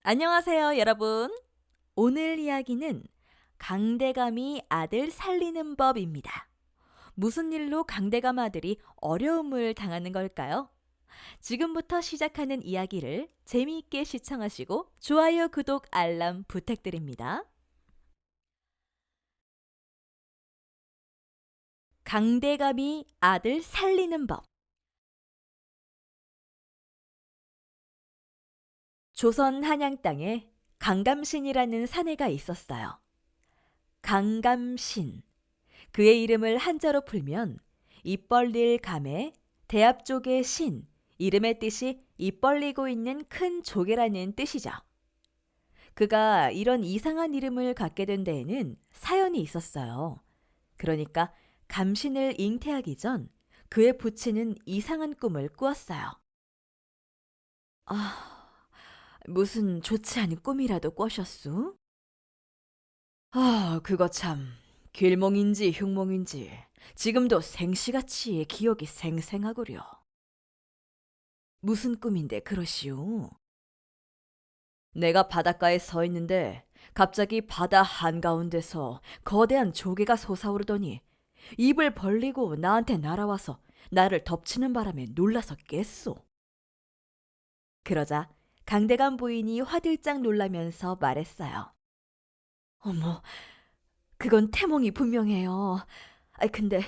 안녕하세요, 여러분. 오늘 이야기는 강대감이 아들 살리는 법입니다. 무슨 일로 강대감 아들이 어려움을 당하는 걸까요? 지금부터 시작하는 이야기를 재미있게 시청하시고 좋아요, 구독, 알람 부탁드립니다. 강대감이 아들 살리는 법. 조선 한양 땅에 강감신이라는 사내가 있었어요. 강감신. 그의 이름을 한자로 풀면 입 벌릴 감에 대합 쪽의 신, 이름의 뜻이 입 벌리고 있는 큰 조개라는 뜻이죠. 그가 이런 이상한 이름을 갖게 된 데에는 사연이 있었어요. 그러니까 감신을 잉태하기 전 그의 부친은 이상한 꿈을 꾸었어요. 아, 무슨 좋지 않은 꿈이라도 꿔셨수? 그거 참 길몽인지 흉몽인지 지금도 생시같이 기억이 생생하구려. 무슨 꿈인데 그러시오? 내가 바닷가에 서 있는데 갑자기 바다 한가운데서 거대한 조개가 솟아오르더니 입을 벌리고 나한테 날아와서 나를 덮치는 바람에 놀라서 깼소. 그러자 강대감 부인이 화들짝 놀라면서 말했어요. 어머, 그건 태몽이 분명해요. 근데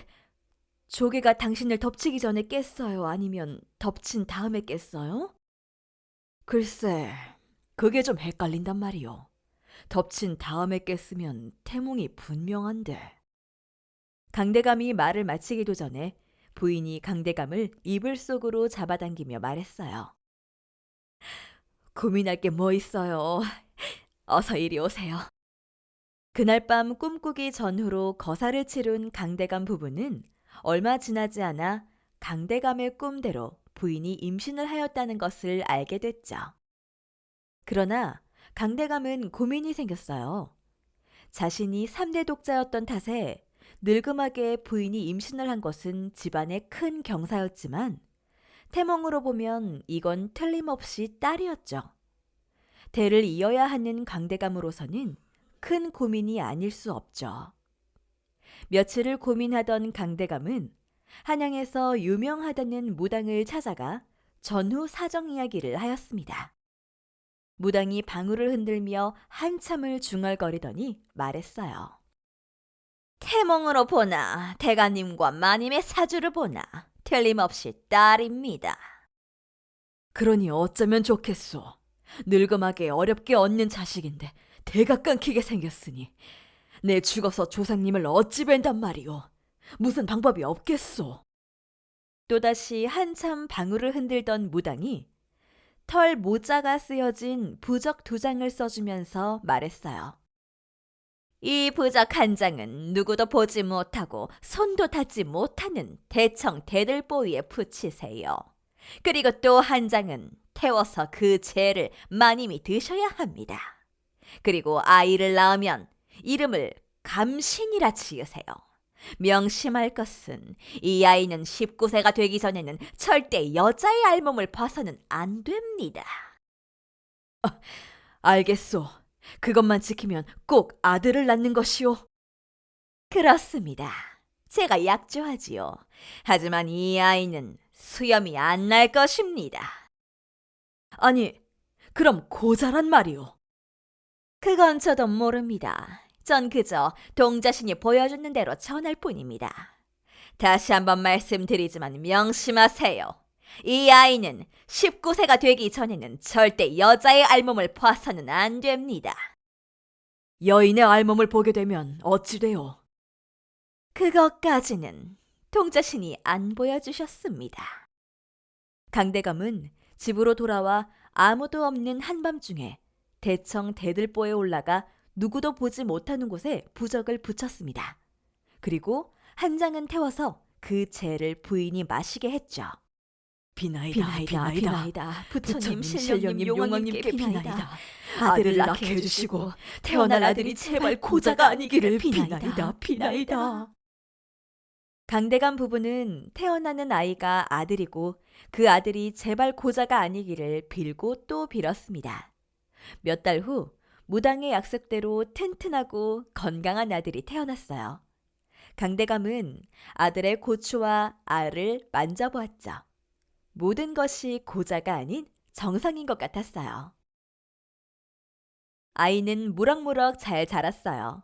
조개가 당신을 덮치기 전에 깼어요? 아니면 덮친 다음에 깼어요? 글쎄, 그게 좀 헷갈린단 말이요. 덮친 다음에 깼으면 태몽이 분명한데. 강대감이 말을 마치기도 전에 부인이 강대감을 이불 속으로 잡아당기며 말했어요. 고민할 게 뭐 있어요. 어서 이리 오세요. 그날 밤 꿈꾸기 전후로 거사를 치룬 강대감 부부는 얼마 지나지 않아 강대감의 꿈대로 부인이 임신을 하였다는 것을 알게 됐죠. 그러나 강대감은 고민이 생겼어요. 자신이 3대 독자였던 탓에 늙음하게 부인이 임신을 한 것은 집안의 큰 경사였지만 태몽으로 보면 이건 틀림없이 딸이었죠. 대를 이어야 하는 강대감으로서는 큰 고민이 아닐 수 없죠. 며칠을 고민하던 강대감은 한양에서 유명하다는 무당을 찾아가 전후 사정 이야기를 하였습니다. 무당이 방울을 흔들며 한참을 중얼거리더니 말했어요. 태몽으로 보나 대가님과 마님의 사주를 보나 틀림없이 딸입니다. 그러니 어쩌면 좋겠소. 늙음하게 어렵게 얻는 자식인데 대가 끊기게 생겼으니 내 죽어서 조상님을 어찌 뵌단 말이오. 무슨 방법이 없겠소. 또다시 한참 방울을 흔들던 무당이 털 모자가 쓰여진 부적 2장을 써주면서 말했어요. 이 부적 한 장은 누구도 보지 못하고 손도 닿지 못하는 대청 대들보위에 붙이세요. 그리고 또 한 장은 태워서 그 죄를 마님이 드셔야 합니다. 그리고 아이를 낳으면 이름을 감신이라 지으세요. 명심할 것은 이 아이는 19세가 되기 전에는 절대 여자의 알몸을 봐서는 안 됩니다. 알겠소. 그것만 지키면 꼭 아들을 낳는 것이오. 그렇습니다. 제가 약조하지요. 하지만 이 아이는 수염이 안 날 것입니다. 아니, 그럼 고자란 말이오. 그건 저도 모릅니다. 전 그저 동자신이 보여주는 대로 전할 뿐입니다. 다시 한번 말씀드리지만 명심하세요. 이 아이는 19세가 되기 전에는 절대 여자의 알몸을 봐서는 안 됩니다. 여인의 알몸을 보게 되면 어찌 돼요? 그것까지는 동자신이 안 보여주셨습니다. 강대감은 집으로 돌아와 아무도 없는 한밤중에 대청 대들보에 올라가 누구도 보지 못하는 곳에 부적을 붙였습니다. 그리고 한 장은 태워서 그 재를 부인이 마시게 했죠. 비나이다. 부처님, 신령님, 용왕님께 비나이다. 아들을 낳게 해주시고 태어날 아들이 제발 고자가 아니기를 비나이다. 강대감 부부는 태어나는 아이가 아들이고 그 아들이 제발 고자가 아니기를 빌고 또 빌었습니다. 몇 달 후 무당의 약속대로 튼튼하고 건강한 아들이 태어났어요. 강대감은 아들의 고추와 알을 만져보았죠. 모든 것이 고자가 아닌 정상인 것 같았어요. 아이는 무럭무럭 잘 자랐어요.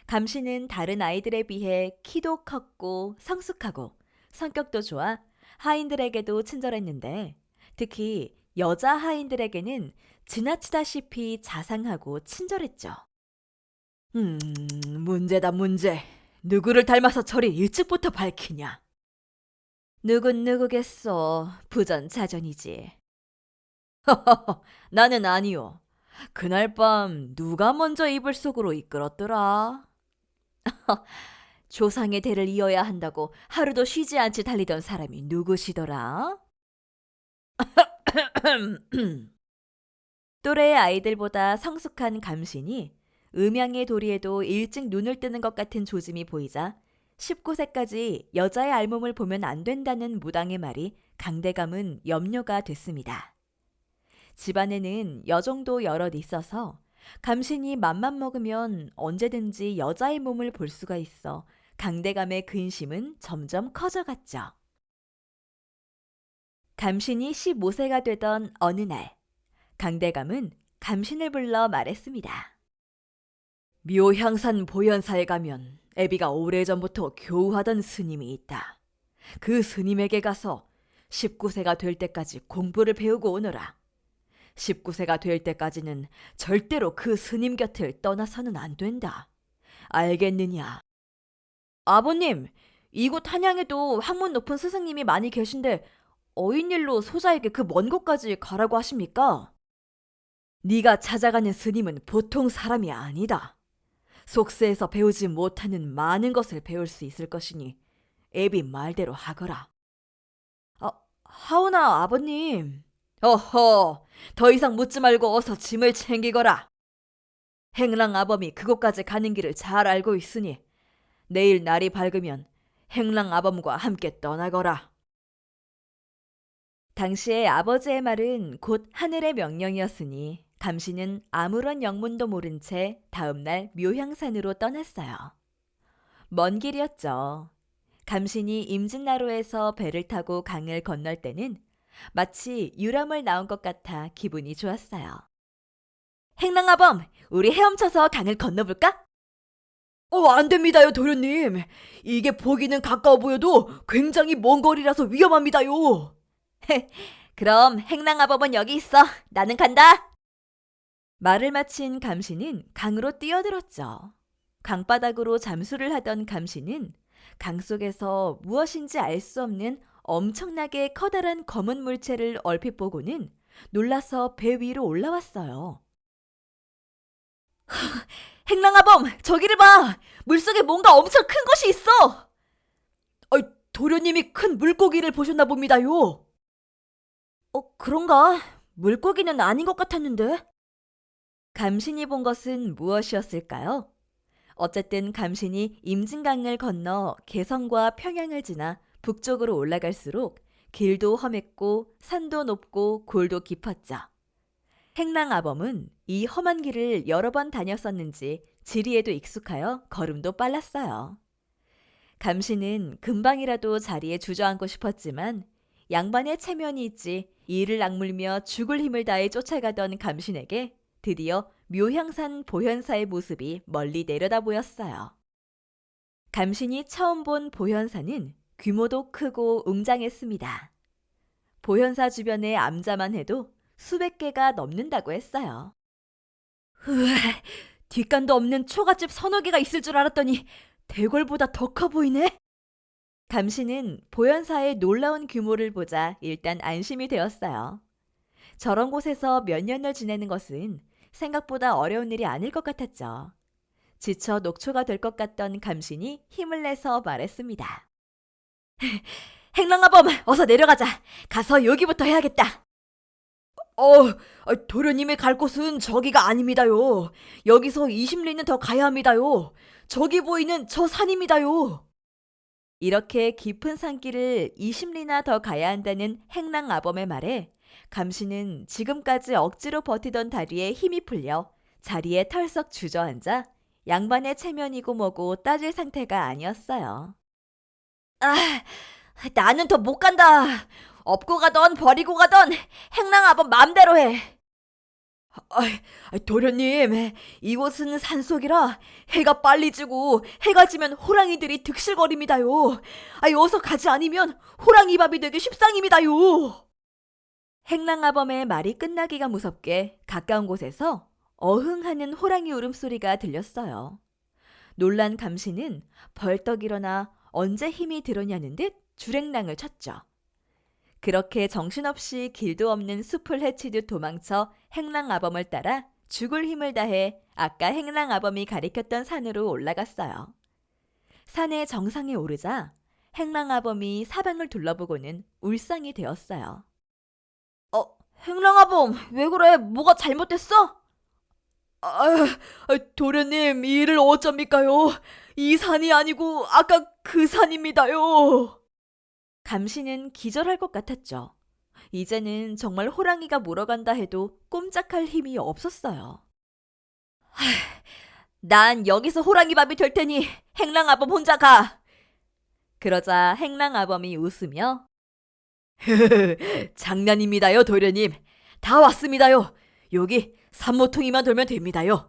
감시는 다른 아이들에 비해 키도 컸고 성숙하고 성격도 좋아 하인들에게도 친절했는데 특히 여자 하인들에게는 지나치다시피 자상하고 친절했죠. 문제다 문제. 누구를 닮아서 저리 일찍부터 밝히냐? 누군 누구겠어. 부전자전이지. 나는 아니요. 그날 밤 누가 먼저 이불 속으로 이끌었더라? 조상의 대를 이어야 한다고 하루도 쉬지 않지 달리던 사람이 누구시더라? 또래의 아이들보다 성숙한 감신이 음양의 도리에도 일찍 눈을 뜨는 것 같은 조짐이 보이자 19세까지 여자의 알몸을 보면 안 된다는 무당의 말이 강대감은 염려가 됐습니다. 집안에는 여종도 여럿 있어서 감신이 맘만 먹으면 언제든지 여자의 몸을 볼 수가 있어 강대감의 근심은 점점 커져갔죠. 감신이 15세가 되던 어느 날, 강대감은 감신을 불러 말했습니다. 묘향산 보현사에 가면 애비가 오래전부터 교우하던 스님이 있다. 그 스님에게 가서 19세가 될 때까지 공부를 배우고 오너라. 19세가 될 때까지는 절대로 그 스님 곁을 떠나서는 안 된다. 알겠느냐? 아버님, 이곳 한양에도 학문 높은 스승님이 많이 계신데 어인일로 소자에게 그 먼 곳까지 가라고 하십니까? 네가 찾아가는 스님은 보통 사람이 아니다. 속세에서 배우지 못하는 많은 것을 배울 수 있을 것이니 애비 말대로 하거라. 하오나 아버님. 어허, 더 이상 묻지 말고 어서 짐을 챙기거라. 행랑 아범이 그곳까지 가는 길을 잘 알고 있으니 내일 날이 밝으면 행랑 아범과 함께 떠나거라. 당시의 아버지의 말은 곧 하늘의 명령이었으니 감시는 아무런 영문도 모른 채 다음날 묘향산으로 떠났어요. 먼 길이었죠. 감신이 임진나루에서 배를 타고 강을 건널 때는 마치 유람을 나온 것 같아 기분이 좋았어요. 행랑아범, 우리 헤엄쳐서 강을 건너볼까? 안 됩니다요, 도련님. 이게 보기는 가까워 보여도 굉장히 먼 거리라서 위험합니다요. 그럼 행랑아범은 여기 있어. 나는 간다. 말을 마친 감시는 강으로 뛰어들었죠. 강바닥으로 잠수를 하던 감시는 강 속에서 무엇인지 알 수 없는 엄청나게 커다란 검은 물체를 얼핏 보고는 놀라서 배 위로 올라왔어요. 행랑아범, 저기를 봐! 물속에 뭔가 엄청 큰 것이 있어! 도련님이 큰 물고기를 보셨나 봅니다요. 그런가? 물고기는 아닌 것 같았는데. 감신이 본 것은 무엇이었을까요? 어쨌든 감신이 임진강을 건너 개성과 평양을 지나 북쪽으로 올라갈수록 길도 험했고 산도 높고 골도 깊었죠. 행랑아범은 이 험한 길을 여러 번 다녔었는지 지리에도 익숙하여 걸음도 빨랐어요. 감신은 금방이라도 자리에 주저앉고 싶었지만 양반의 체면이 있지 이를 악물며 죽을 힘을 다해 쫓아가던 감신에게 드디어 묘향산 보현사의 모습이 멀리 내려다 보였어요. 감신이 처음 본 보현사는 규모도 크고 웅장했습니다. 보현사 주변의 암자만 해도 수백 개가 넘는다고 했어요. 뒷간도 없는 초가집 서너 개가 있을 줄 알았더니 대궐보다 더 커 보이네. 감신은 보현사의 놀라운 규모를 보자 일단 안심이 되었어요. 저런 곳에서 몇 년을 지내는 것은 생각보다 어려운 일이 아닐 것 같았죠. 지쳐 녹초가 될 것 같던 감신이 힘을 내서 말했습니다. 행랑아범, 어서 내려가자. 가서 여기부터 해야겠다. 도련님이 갈 곳은 저기가 아닙니다요. 여기서 20리는 더 가야 합니다요. 저기 보이는 저 산입니다요. 이렇게 깊은 산길을 20리나 더 가야 한다는 행랑아범의 말에 감시는 지금까지 억지로 버티던 다리에 힘이 풀려 자리에 털썩 주저앉아 양반의 체면이고 뭐고 따질 상태가 아니었어요. 아, 나는 더 못 간다. 업고 가던 버리고 가던 행랑아범 마음대로 해. 도련님, 이곳은 산속이라 해가 빨리 지고 해가 지면 호랑이들이 득실거립니다요. 어서 가지 않으면 호랑이밥이 되기 십상입니다요. 행랑아범의 말이 끝나기가 무섭게 가까운 곳에서 어흥하는 호랑이 울음소리가 들렸어요. 놀란 감시는 벌떡 일어나 언제 힘이 들었냐는 듯 주랭랑을 쳤죠. 그렇게 정신없이 길도 없는 숲을 헤치듯 도망쳐 행랑아범을 따라 죽을 힘을 다해 아까 행랑아범이 가리켰던 산으로 올라갔어요. 산의 정상에 오르자 행랑아범이 사방을 둘러보고는 울상이 되었어요. 행랑아범, 왜 그래? 뭐가 잘못됐어? 도련님, 이 일을 어쩝니까요? 이 산이 아니고 아까 그 산입니다요. 감시는 기절할 것 같았죠. 이제는 정말 호랑이가 물어간다 해도 꼼짝할 힘이 없었어요. 난 여기서 호랑이밥이 될 테니 행랑아범 혼자 가. 그러자 행랑아범이 웃으며 장난입니다요, 도련님. 다 왔습니다요. 여기 산모퉁이만 돌면 됩니다요.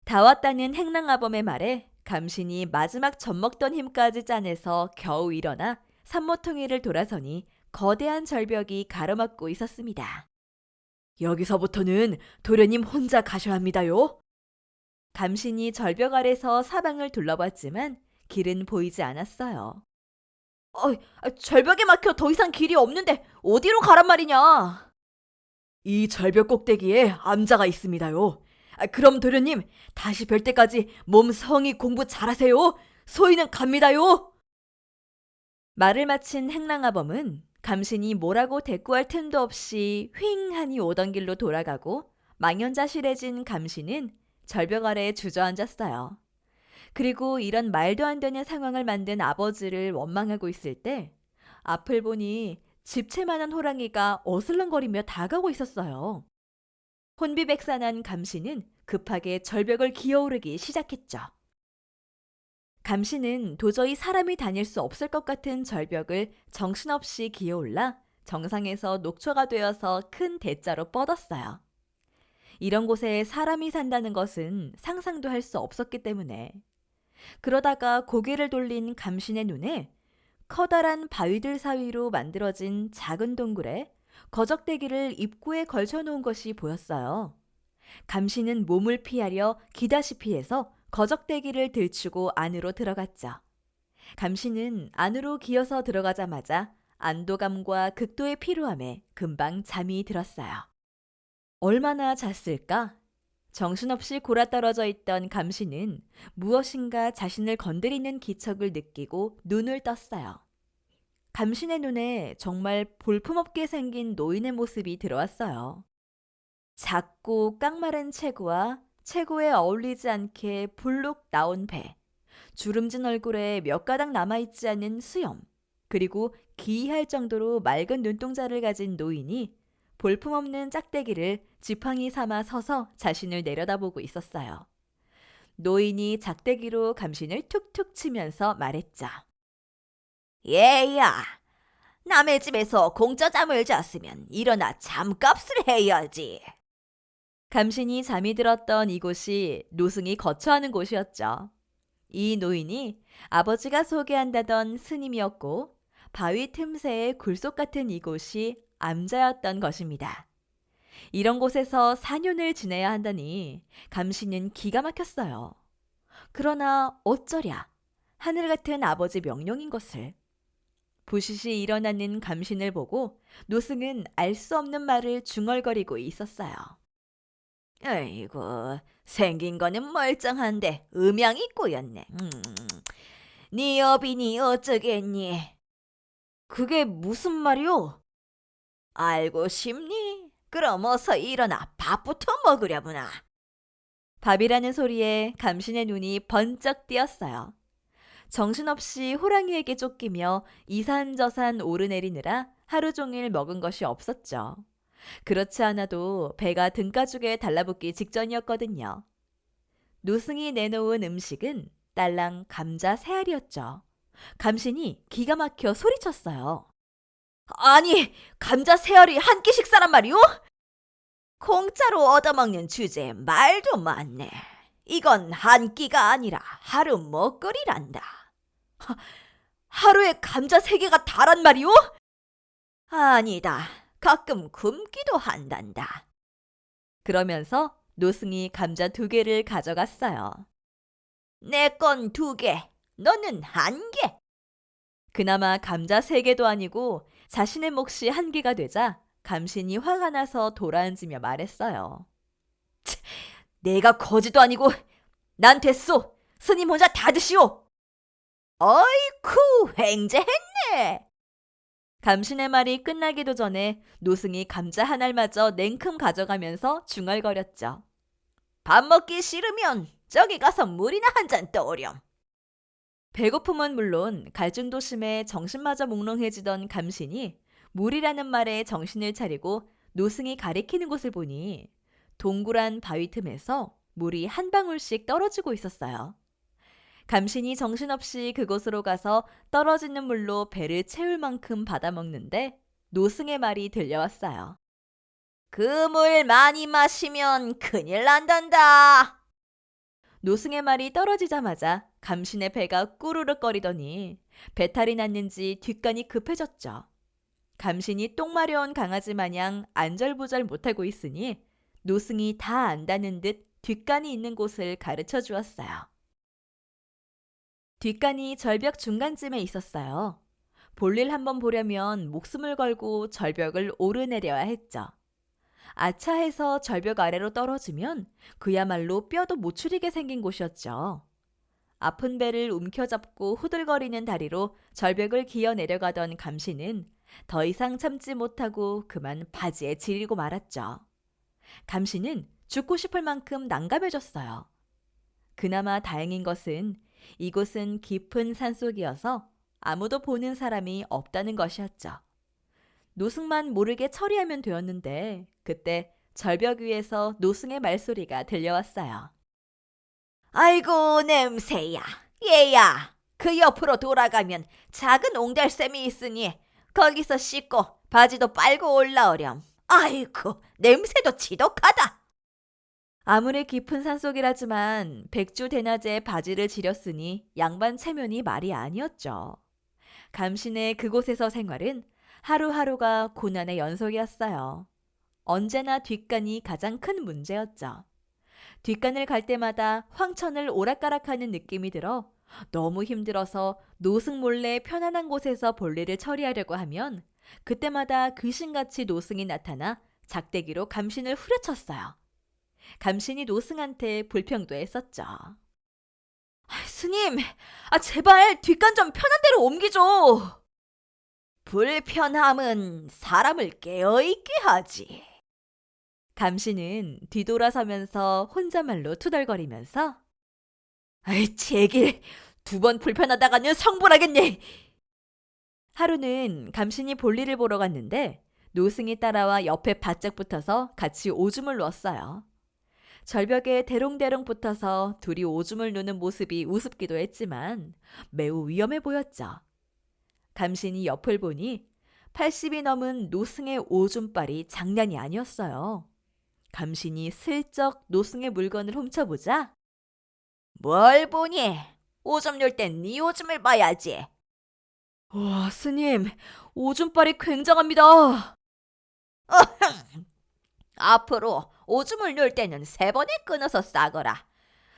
다 왔다는 행랑아범의 말에 감신이 마지막 젖먹던 힘까지 짜내서 겨우 일어나 산모퉁이를 돌아서니 거대한 절벽이 가로막고 있었습니다. 여기서부터는 도련님 혼자 가셔야 합니다요. 감신이 절벽 아래서 사방을 둘러봤지만 길은 보이지 않았어요. 절벽에 막혀 더 이상 길이 없는데 어디로 가란 말이냐? 이 절벽 꼭대기에 암자가 있습니다요. 그럼 도련님, 다시 뵐 때까지 몸 성의 공부 잘하세요. 소인은 갑니다요. 말을 마친 행랑아범은 감신이 뭐라고 대꾸할 틈도 없이 휑하니 오던 길로 돌아가고 망연자실해진 감신은 절벽 아래에 주저앉았어요. 그리고 이런 말도 안 되는 상황을 만든 아버지를 원망하고 있을 때 앞을 보니 집채만한 호랑이가 어슬렁거리며 다가오고 있었어요. 혼비백산한 감시는 급하게 절벽을 기어오르기 시작했죠. 감시는 도저히 사람이 다닐 수 없을 것 같은 절벽을 정신없이 기어올라 정상에서 녹초가 되어서 큰 대자로 뻗었어요. 이런 곳에 사람이 산다는 것은 상상도 할 수 없었기 때문에. 그러다가 고개를 돌린 감신의 눈에 커다란 바위들 사이로 만들어진 작은 동굴에 거적대기를 입구에 걸쳐놓은 것이 보였어요. 감신은 몸을 피하려 기다시피 해서 거적대기를 들추고 안으로 들어갔죠. 감신은 안으로 기어서 들어가자마자 안도감과 극도의 피로함에 금방 잠이 들었어요. 얼마나 잤을까? 정신없이 골아떨어져 있던 감신은 무엇인가 자신을 건드리는 기척을 느끼고 눈을 떴어요. 감신의 눈에 정말 볼품없게 생긴 노인의 모습이 들어왔어요. 작고 깡마른 체구와 체구에 어울리지 않게 불룩 나온 배, 주름진 얼굴에 몇 가닥 남아있지 않은 수염, 그리고 기이할 정도로 맑은 눈동자를 가진 노인이 볼품없는 짝대기를 지팡이 삼아 서서 자신을 내려다보고 있었어요. 노인이 작대기로 감신을 툭툭 치면서 말했죠. 얘야, 남의 집에서 공짜 잠을 잤으면 일어나 잠값을 해야지. 감신이 잠이 들었던 이곳이 노승이 거처하는 곳이었죠. 이 노인이 아버지가 소개한다던 스님이었고 바위 틈새의 굴속 같은 이곳이 암자였던 것입니다. 이런 곳에서 4년을 지내야 한다니 감신은 기가 막혔어요. 그러나 어쩌랴, 하늘 같은 아버지 명령인 것을. 부시시 일어나는 감신을 보고 노승은 알 수 없는 말을 중얼거리고 있었어요. 아이고, 생긴 거는 멀쩡한데 음양이 꼬였네. 네 여빈이 어쩌겠니? 그게 무슨 말이오? 알고 싶니? 그럼 어서 일어나 밥부터 먹으려구나. 밥이라는 소리에 감신의 눈이 번쩍 띄었어요. 정신없이 호랑이에게 쫓기며 이산저산 오르내리느라 하루 종일 먹은 것이 없었죠. 그렇지 않아도 배가 등가죽에 달라붙기 직전이었거든요. 노승이 내놓은 음식은 딸랑 감자 3알이었죠. 감신이 기가 막혀 소리쳤어요. 아니, 감자 3알이 한 끼 식사란 말이오? 공짜로 얻어먹는 주제에 말도 많네. 이건 한 끼가 아니라 하루 먹거리란다. 하루에 감자 3개가 다란 말이오? 아니다. 가끔 굶기도 한단다. 그러면서 노승이 감자 2개를 가져갔어요. 내 건 2개, 너는 1개. 그나마 감자 3개도 아니고 자신의 몫이 1개가 되자 감신이 화가 나서 돌아앉으며 말했어요. 내가 거지도 아니고 난 됐소. 스님 혼자 다 드시오. 어이쿠, 횡재했네. 감신의 말이 끝나기도 전에 노승이 감자 1알마저 냉큼 가져가면서 중얼거렸죠. 밥 먹기 싫으면 저기 가서 물이나 한 잔 떠오렴. 배고픔은 물론 갈증도심에 정신마저 몽롱해지던 감신이 물이라는 말에 정신을 차리고 노승이 가리키는 곳을 보니 동그란 바위 틈에서 물이 한 방울씩 떨어지고 있었어요. 감신이 정신없이 그곳으로 가서 떨어지는 물로 배를 채울 만큼 받아먹는데 노승의 말이 들려왔어요. 그 물 많이 마시면 큰일 난단다. 노승의 말이 떨어지자마자 감신의 배가 꾸르륵거리더니 배탈이 났는지 뒷간이 급해졌죠. 감신이 똥 마려운 강아지 마냥 안절부절 못하고 있으니 노승이 다 안다는 듯 뒷간이 있는 곳을 가르쳐 주었어요. 뒷간이 절벽 중간쯤에 있었어요. 볼일 한번 보려면 목숨을 걸고 절벽을 오르내려야 했죠. 아차해서 절벽 아래로 떨어지면 그야말로 뼈도 못 추리게 생긴 곳이었죠. 아픈 배를 움켜잡고 후들거리는 다리로 절벽을 기어 내려가던 감신은 더 이상 참지 못하고 그만 바지에 지리고 말았죠. 감신은 죽고 싶을 만큼 난감해졌어요. 그나마 다행인 것은 이곳은 깊은 산속이어서 아무도 보는 사람이 없다는 것이었죠. 노승만 모르게 처리하면 되었는데 그때 절벽 위에서 노승의 말소리가 들려왔어요. 아이고 냄새야. 얘야, 그 옆으로 돌아가면 작은 옹달샘이 있으니 거기서 씻고 바지도 빨고 올라오렴. 아이고, 냄새도 지독하다. 아무리 깊은 산속이라지만 백주 대낮에 바지를 지렸으니 양반 체면이 말이 아니었죠. 감신의 그곳에서 생활은 하루하루가 고난의 연속이었어요. 언제나 뒷간이 가장 큰 문제였죠. 뒷간을 갈 때마다 황천을 오락가락하는 느낌이 들어 너무 힘들어서 노승 몰래 편안한 곳에서 볼일을 처리하려고 하면 그때마다 귀신같이 노승이 나타나 작대기로 감신을 후려쳤어요. 감신이 노승한테 불평도 했었죠. 스님, 제발 뒷간 좀 편한 데로 옮기죠. 불편함은 사람을 깨어있게 하지. 감신은 뒤돌아서면서 혼잣말로 투덜거리면서 제길 2번 불편하다가는 성불하겠네. 하루는 감신이 볼일을 보러 갔는데 노승이 따라와 옆에 바짝 붙어서 같이 오줌을 누었어요. 절벽에 대롱대롱 붙어서 둘이 오줌을 누는 모습이 우습기도 했지만 매우 위험해 보였죠. 감신이 옆을 보니 80이 넘은 노승의 오줌빨이 장난이 아니었어요. 감신이 슬쩍 노승의 물건을 훔쳐보자 뭘 보니? 오줌 눌 땐 네 오줌을 봐야지. 와, 스님, 오줌빨이 굉장합니다. 앞으로 오줌을 눌 때는 3번에 끊어서 싸거라.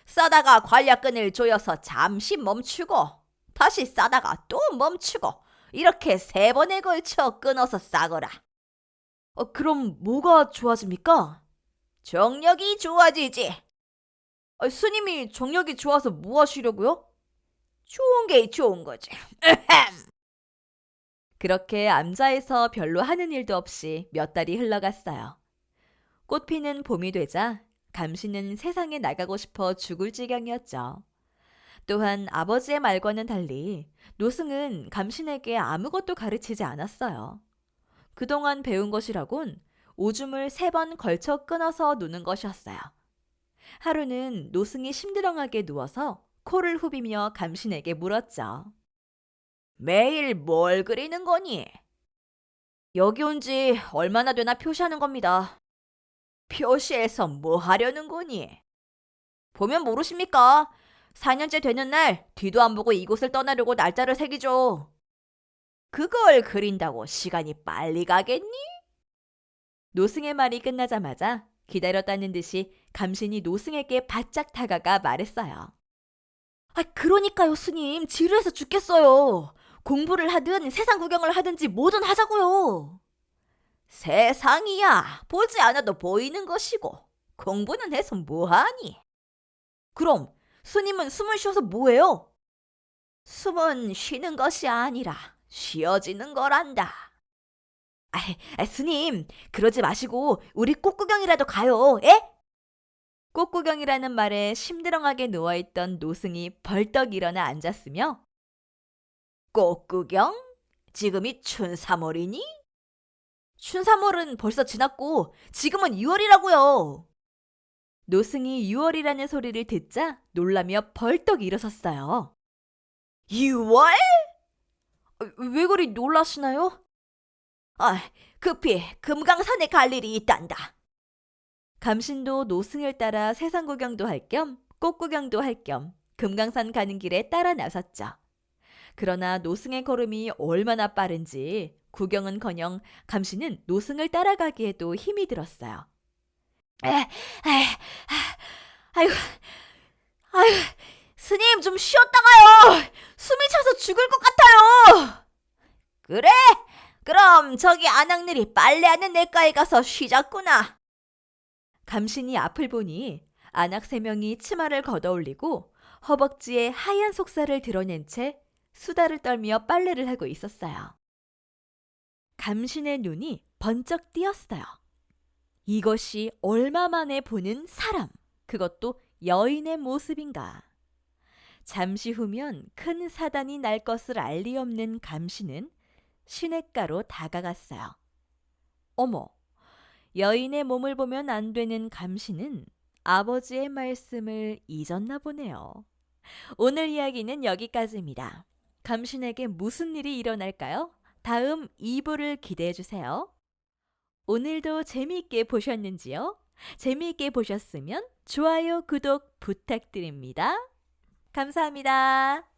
싸다가 관략근을 조여서 잠시 멈추고 다시 싸다가 또 멈추고 이렇게 3번에 걸쳐 끊어서 싸거라. 그럼 뭐가 좋아집니까? 정력이 좋아지지. 스님이 정력이 좋아서 뭐 하시려고요? 좋은 게 좋은 거지. 그렇게 암자에서 별로 하는 일도 없이 몇 달이 흘러갔어요. 꽃피는 봄이 되자 감신은 세상에 나가고 싶어 죽을 지경이었죠. 또한 아버지의 말과는 달리 노승은 감신에게 아무것도 가르치지 않았어요. 그동안 배운 것이라곤 오줌을 3번 걸쳐 끊어서 누는 것이었어요. 하루는 노승이 심드렁하게 누워서 코를 후비며 감신에게 물었죠. 매일 뭘 그리는 거니? 여기 온 지 얼마나 되나 표시하는 겁니다. 표시해서 뭐 하려는 거니? 보면 모르십니까? 4년째 되는 날 뒤도 안 보고 이곳을 떠나려고 날짜를 새기죠. 그걸 그린다고 시간이 빨리 가겠니? 노승의 말이 끝나자마자 기다렸다는 듯이 감신이 노승에게 바짝 다가가 말했어요. 그러니까요, 스님. 지루해서 죽겠어요. 공부를 하든 세상 구경을 하든지 뭐든 하자고요. 세상이야. 보지 않아도 보이는 것이고 공부는 해서 뭐하니? 그럼 스님은 숨을 쉬어서 뭐해요? 숨은 쉬는 것이 아니라 쉬어지는 거란다. 스님, 그러지 마시고 우리 꽃구경이라도 가요. 에? 꽃구경이라는 말에 심드렁하게 누워있던 노승이 벌떡 일어나 앉았으며 꽃구경? 지금이 춘삼월이니? 춘삼월은 벌써 지났고 지금은 6월이라고요. 노승이 6월이라는 소리를 듣자 놀라며 벌떡 일어섰어요. 6월? 왜 그리 놀라시나요? 급히 금강산에 갈 일이 있단다. 감신도 노승을 따라 세상 구경도 할 겸 꽃 구경도 할 겸 금강산 가는 길에 따라 나섰죠. 그러나 노승의 걸음이 얼마나 빠른지 구경은커녕 감신은 노승을 따라가기에도 힘이 들었어요. 아유, 스님 좀 쉬었다가요. 숨이 차서 죽을 것 같아요. 그래? 그럼 저기 안악내리 빨래하는 냇가에 가서 쉬자꾸나. 감신이 앞을 보니 안악 3명이 치마를 걷어올리고 허벅지에 하얀 속살을 드러낸 채 수다를 떨며 빨래를 하고 있었어요. 감신의 눈이 번쩍 띄었어요. 이것이 얼마 만에 보는 사람, 그것도 여인의 모습인가. 잠시 후면 큰 사단이 날 것을 알 리 없는 감신은 시냇가로 다가갔어요. 어머, 여인의 몸을 보면 안 되는 감신은 아버지의 말씀을 잊었나 보네요. 오늘 이야기는 여기까지입니다. 감신에게 무슨 일이 일어날까요? 다음 2부를 기대해 주세요. 오늘도 재미있게 보셨는지요? 재미있게 보셨으면 좋아요, 구독 부탁드립니다. 감사합니다.